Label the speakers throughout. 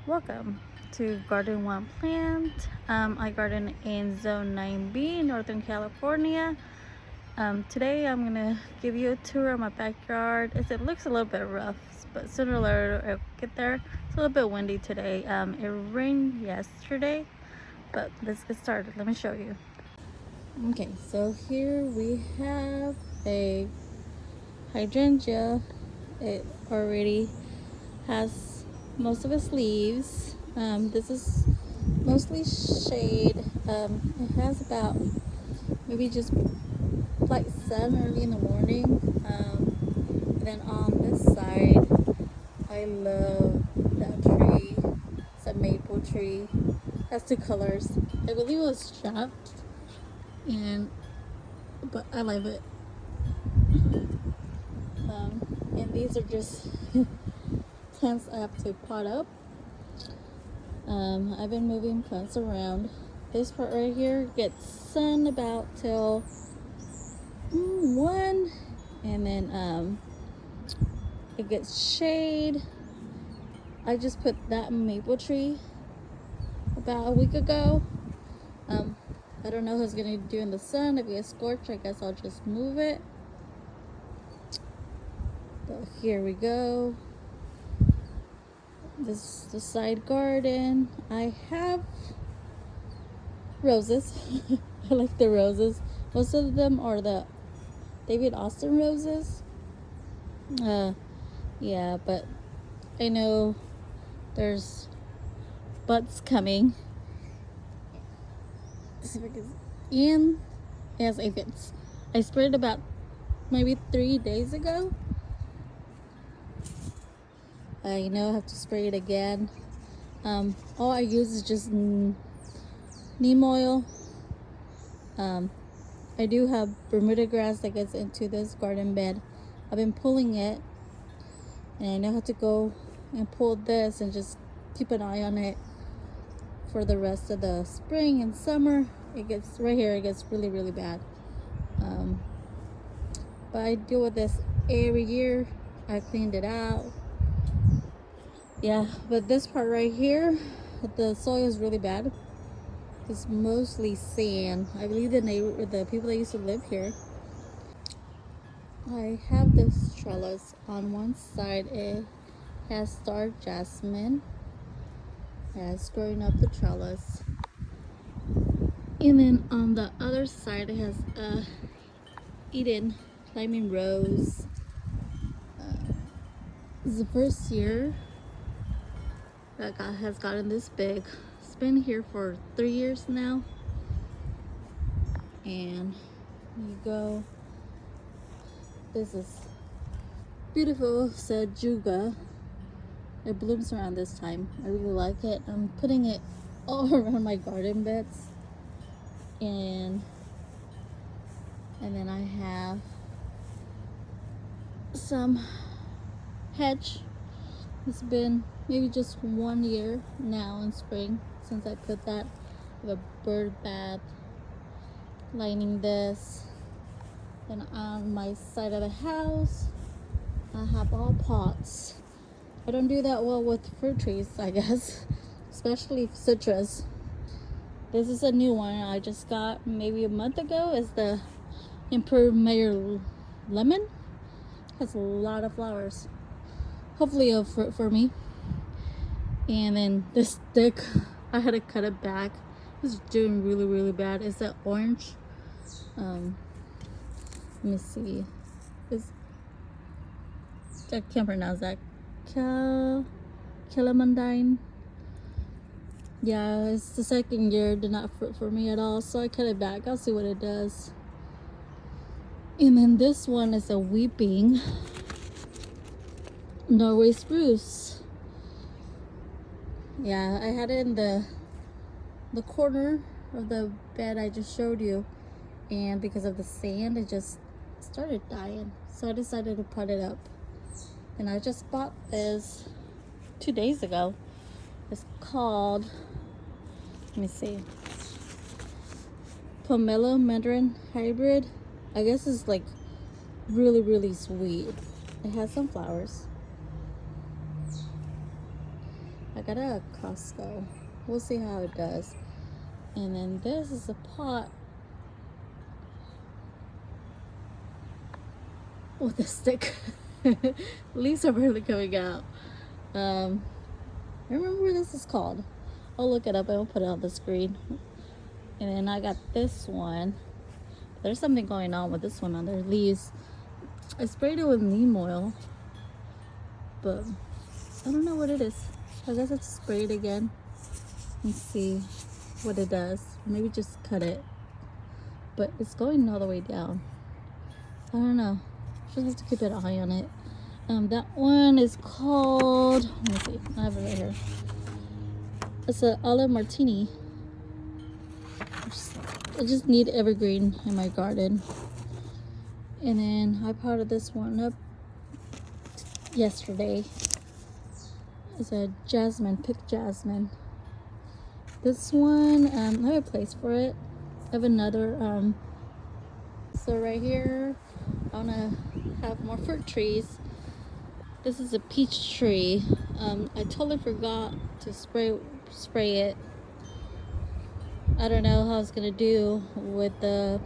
Speaker 1: Welcome to Garden One Plant. I garden in Zone 9B, Northern California. Today I'm gonna give you a tour of my backyard. It looks a little bit rough, but sooner or later it'll get there. It's a little bit windy today. It rained yesterday, but let's get started. Let me show you. Okay, so here we have a hydrangea. It already has most of its leaves. This is mostly shade. It has about maybe just light sun early in the morning. And then on this side, I love that tree. It's a maple tree. It has two colors. I believe it was chopped, but I love it. And these are just plants I have to pot up. I've been moving plants around. This part right here gets sun about till 1, and then it gets shade. I just put that maple tree about a week ago. I don't know who's gonna do in the sun. If it gets scorched, I guess I'll just move it. But here we go. This is the side garden. I have roses. I like the roses. Most of them are the David Austin roses. Yeah, but I know there's buds coming. Let's see if I can. And it has aphids. I sprayed about maybe 3 days ago. I know I have to spray it again. All I use is just neem oil. I do have Bermuda grass that gets into this garden bed. I've been pulling it, and I know how to go and pull this and just keep an eye on it for the rest of the spring and summer. It gets right here, it gets really, really bad. But I deal with this every year. I cleaned it out. Yeah, but this part right here, the soil is really bad. It's mostly sand. I believe the people that used to live here. I have this trellis. On one side it has star jasmine. It's growing up the trellis. And then on the other side it has Eden climbing rose. This is the first year that has gotten this big. It's been here for 3 years now. And you go. This is beautiful Sajuga. It blooms around this time. I really like it. I'm putting it all around my garden beds. And then I have some hedge. It's been maybe just 1 year now in spring since I put that. I have a bird bath lining this. Then on my side of the house, I have all pots. I don't do that well with fruit trees, I guess, especially citrus. This is a new one I just got maybe a month ago. It's the Improved Mayor Lemon. Has a lot of flowers. Hopefully a fruit for me. And then this stick, I had to cut it back. It's doing really, really bad. It's that orange. Let me see. I can't pronounce that. Calamandine. Yeah, it's the second year. Did not fruit for me at all. So I cut it back. I'll see what it does. And then this one is a weeping Norway spruce. Yeah, I had it in the corner of the bed I just showed you, and because of the sand it just started dying, so I decided to pot it up. And I just bought this 2 days ago. It's called, let me see, Pomelo Mandarin Hybrid. I guess it's like really, really sweet. It has some flowers. I got it at Costco. We'll see how it does. And then this is a pot with a stick. Leaves are barely coming out. I remember what this is called. I'll look it up and I'll put it on the screen. And then I got this one. There's something going on with this one on their leaves. I sprayed it with neem oil, but I don't know what it is. I guess I'll spray it again and see what it does. Maybe just cut it, but it's going all the way down. I don't know. Just have to keep an eye on it. That one is called, let me see, I have it right here. It's an olive martini. I just need evergreen in my garden. And then I potted this one up yesterday. It's a jasmine, pick jasmine. This one, I have a place for it. I have another, so right here, I wanna have more fruit trees. This is a peach tree. I totally forgot to spray it. I don't know how it's gonna do with the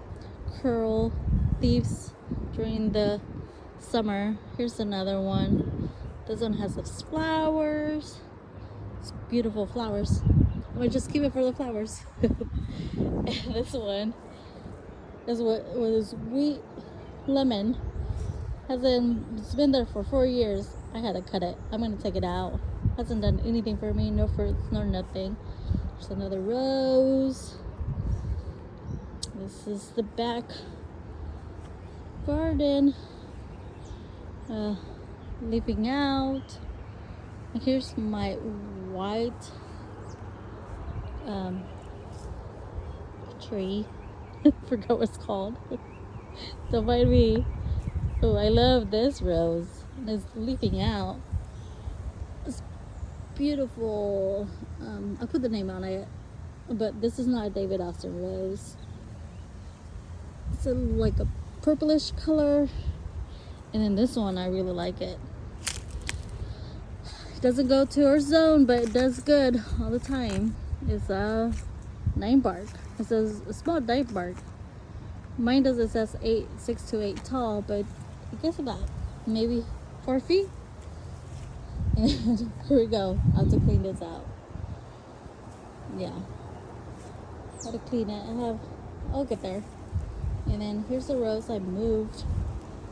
Speaker 1: curl leaves during the summer. Here's another one. This one has its flowers. It's beautiful flowers. I'm gonna just keep it for the flowers. And this one is what was sweet lemon. It's been there for 4 years. I had to cut it. I'm gonna take it out. Hasn't done anything for me. No fruits, no nothing. There's another rose. This is the back garden. Leafing out. And here's my white tree. Forgot what it's called. Don't mind me. Oh, I love this rose. It's leafing out. It's beautiful. I put the name on it, but this is not a David Austin rose. It's like a purplish color. And then this one, I really like it. It doesn't go to our zone, but it does good all the time. It's a nine bark. It says a small nine bark. Mine does, it says 6 to 8 tall, but I guess about maybe 4 feet. And here we go. I have to clean this out. Yeah. How to clean it. I'll get there. And then here's the rose I moved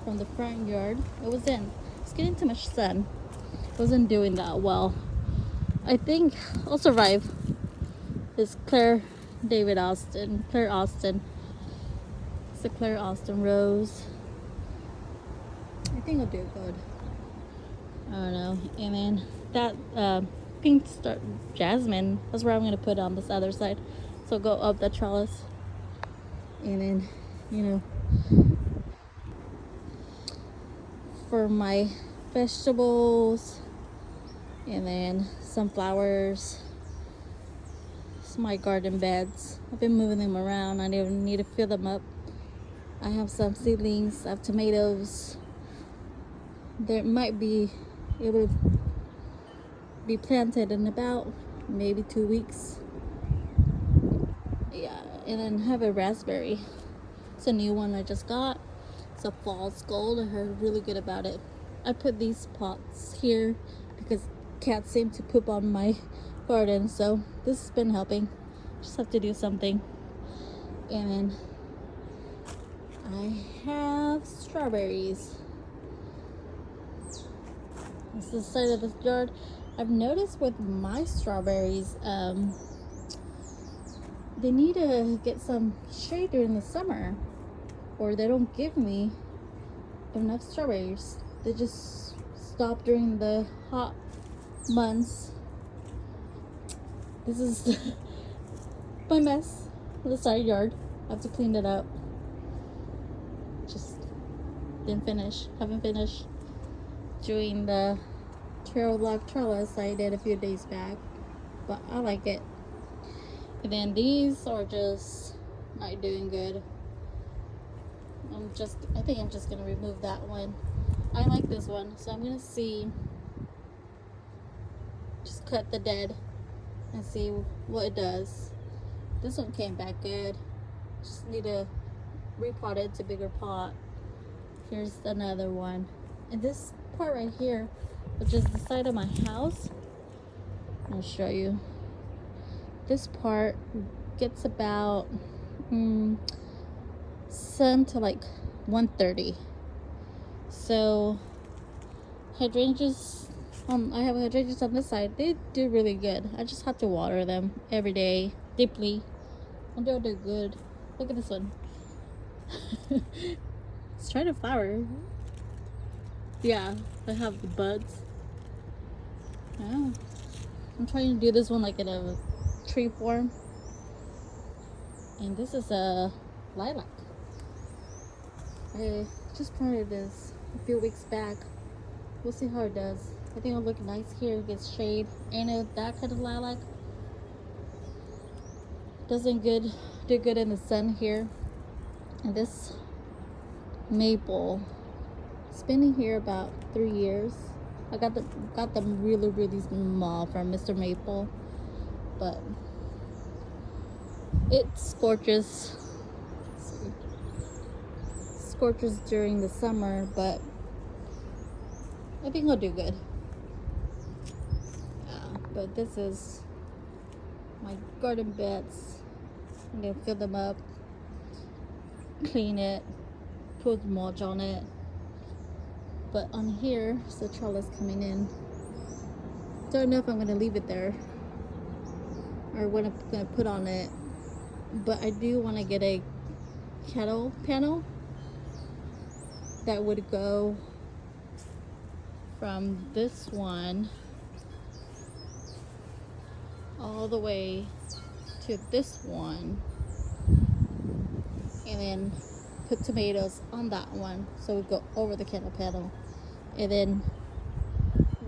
Speaker 1: from the front yard. It's getting too much sun. Wasn't doing that well. I think I'll survive. It's Claire Austin. It's a Claire Austin rose. I think I'll do good. I don't know. And then that pink jasmine, that's where I'm gonna put on this other side. So go up the trellis. And then, you know, for my vegetables, and then some flowers. It's my garden beds. I've been moving them around. I need to fill them up. I have some seedlings. I have tomatoes. There might be able to be planted in about maybe 2 weeks. Yeah, and then have a raspberry. It's a new one I just got. It's a false gold. I heard really good about it. I put these pots here because cats seem to poop on my garden, so this has been helping. Just have to do something. And then I have strawberries. This is the side of the yard. I've noticed with my strawberries, they need to get some shade during the summer, or they don't give me enough strawberries. They just stop during the hot months. This is my mess in the side yard. I have to clean it up. Just haven't finished doing the trail block trellis I did a few days back, but I like it. And then these are just not doing good. I think I'm just gonna remove that one. I like this one, so I'm gonna see just cut the dead and see what it does. This one came back good. Just need to repot it to bigger pot. Here's another one. And this part right here, which is the side of my house, I'll show you. This part gets about sun to like 1:30. So hydrangeas, I have hydrangeas on this side. They do really good. I just have to water them every day deeply, and they'll do good. Look at this one. It's trying to flower. Yeah, I have the buds. Yeah, I'm trying to do this one like in a tree form. And this is a lilac. I just planted this a few weeks back. We'll see how it does. I think it'll look nice here. It gets shade. And that kind of lilac doesn't do good in the sun here. And this maple, it's been in here about 3 years. I got them really small from Mr. Maple, but it scorches during the summer, but I think it'll do good. But this is my garden beds. I'm gonna fill them up, clean it, put mulch on it. But on here, the trellis coming in. Don't know if I'm gonna leave it there or what I'm gonna put on it. But I do want to get a cattle panel that would go from this one all the way to this one, and then put tomatoes on that one, so we go over the cattle panel, and then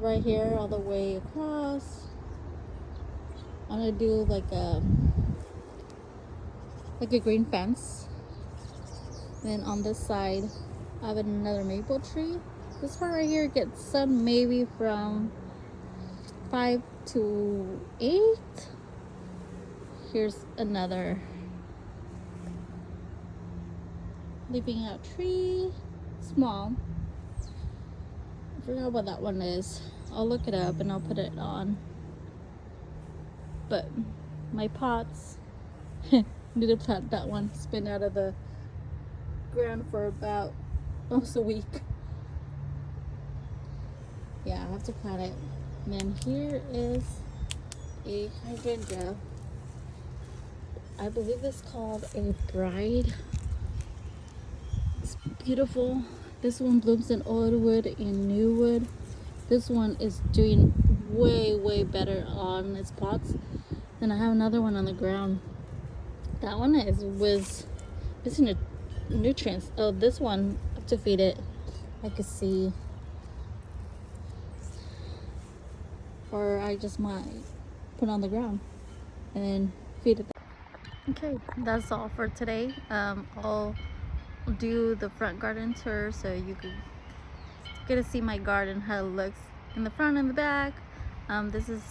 Speaker 1: right here all the way across I'm gonna do like a green fence. Then on this side I have another maple tree. This part right here gets sun maybe from 5 to 8. Here's another leaping out tree, small. I forgot what that one is. I'll look it up and I'll put it on. But my pots, need to plant that one. It's been out of the ground for about almost a week. Yeah, I have to plant it. And then here is a hydrangea. I believe it's called a bride. It's beautiful. This one blooms in Oldwood and Newwood. This one is doing way better on its pots. Then I have another one on the ground. That one was missing nutrients. Oh, this one, I have to feed it. I could see. Or I just might put it on the ground and then feed it. Okay, that's all for today. I'll do the front garden tour so you can get to see my garden, how it looks in the front and the back. This is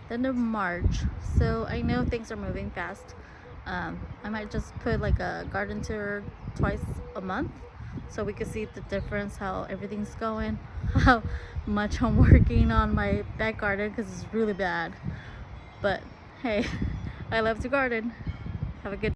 Speaker 1: the end of March, so I know things are moving fast. I might just put like a garden tour twice a month so we can see the difference, how everything's going, how much I'm working on my back garden because it's really bad. But hey, I love to garden. Have a good